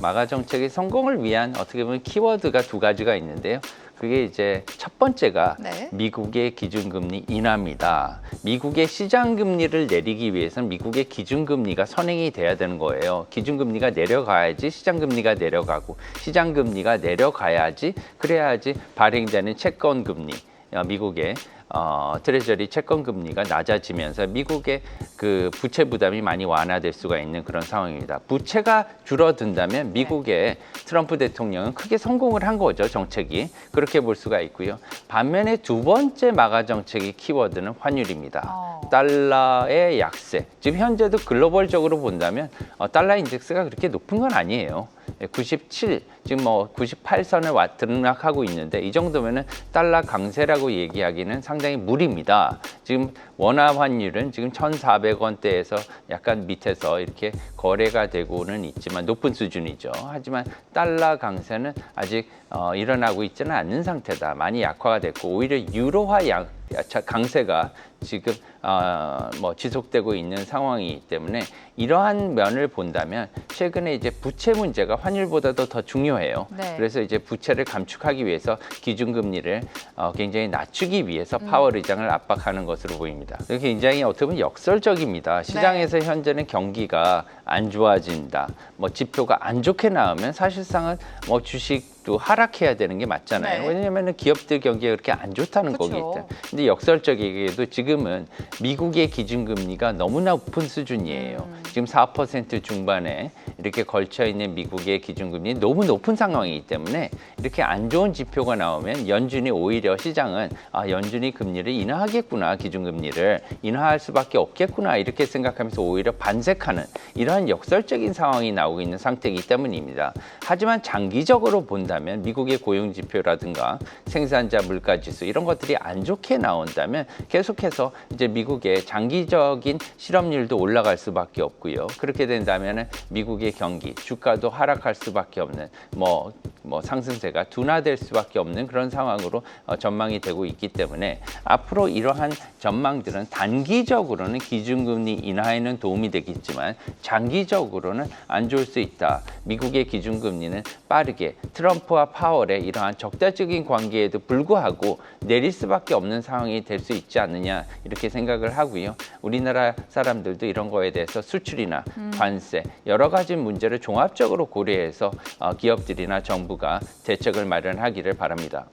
마가 정책의 성공을 위한 어떻게 보면 키워드가 두 가지가 있는데요. 그게 이제 첫 번째가 네. 미국의 기준금리 인하입니다. 미국의 시장금리를 내리기 위해서는 미국의 기준금리가 선행이 돼야 되는 거예요. 기준금리가 내려가야지 시장금리가 내려가고 시장금리가 내려가야지 그래야지 발행되는 채권금리, 미국의 트레저리 채권 금리가 낮아지면서 미국의 그 부채 부담이 많이 완화될 수가 있는 그런 상황입니다. 부채가 줄어든다면 미국의 트럼프 대통령은 크게 성공을 한 거죠, 정책이. 그렇게 볼 수가 있고요. 반면에 두 번째 마가 정책의 키워드는 환율입니다. 달러의 약세. 지금 현재도 글로벌적으로 본다면 달러 인덱스가 그렇게 높은 건 아니에요. 97, 지금 뭐 98선을 등락하고 있는데 이 정도면은 달러 강세라고 얘기하기는 상당히 무리입니다. 지금 원화 환율은 지금 1,400원대에서 약간 밑에서 이렇게 거래가 되고는 있지만 높은 수준이죠. 하지만 달러 강세는 아직 일어나고 있지는 않는 상태다. 많이 약화가 됐고 오히려 유로화 강세가 지금 지속되고 있는 상황이기 때문에 이러한 면을 본다면 최근에 이제 부채 문제가 환율보다도 더 중요해요. 네. 그래서 이제 부채를 감축하기 위해서 기준금리를 굉장히 낮추기 위해서 파월 의장을 압박하는 것으로 보입니다. 굉장히 어떻게 보면 역설적입니다. 시장에서 현재는 경기가 안 좋아진다, 지표가 안 좋게 나오면 사실상은 주식도 하락해야 되는 게 맞잖아요. 네. 왜냐하면 기업들 경기가 그렇게 안 좋다는 그쵸. 거기 때문에. 근데 역설적이게도 지금은 미국의 기준금리가 너무나 높은 수준이에요. 지금 4% 중반에 이렇게 걸쳐 있는 미국의 기준금리 너무 높은 상황이기 때문에 이렇게 안 좋은 지표가 나오면 연준이 오히려 시장은 연준이 금리를 인하하겠구나, 기준금리를 인하할 수밖에 없겠구나 이렇게 생각하면서 오히려 반색하는 이러한 역설적인 상황이 나오고 있는 상태이기 때문입니다. 하지만 장기적으로 본다면 미국의 고용 지표라든가 생산자 물가 지수 이런 것들이 안 좋게 나온다면 계속해서 이제 미국의 장기적인 실업률도 올라갈 수밖에 없고요. 그렇게 된다면 미국의 경기, 주가도 하락할 수밖에 없는 상승세가 둔화될 수밖에 없는 그런 상황으로 전망이 되고 있기 때문에 앞으로 이러한 전망들은 단기적으로는 기준금리 인하에는 도움이 되겠지만 장기적으로는 안 좋을 수 있다. 미국의 기준금리는 빠르게 트럼프와 파월의 이러한 적대적인 관계에도 불구하고 내릴 수밖에 없는 상황이 될 수 있지 않느냐 이렇게 생각을 하고요. 우리나라 사람들도 이런 거에 대해서 수출이나 관세 여러 가지 문제를 종합적으로 고려해서 기업들이나 정부가 대책을 마련하기를 바랍니다.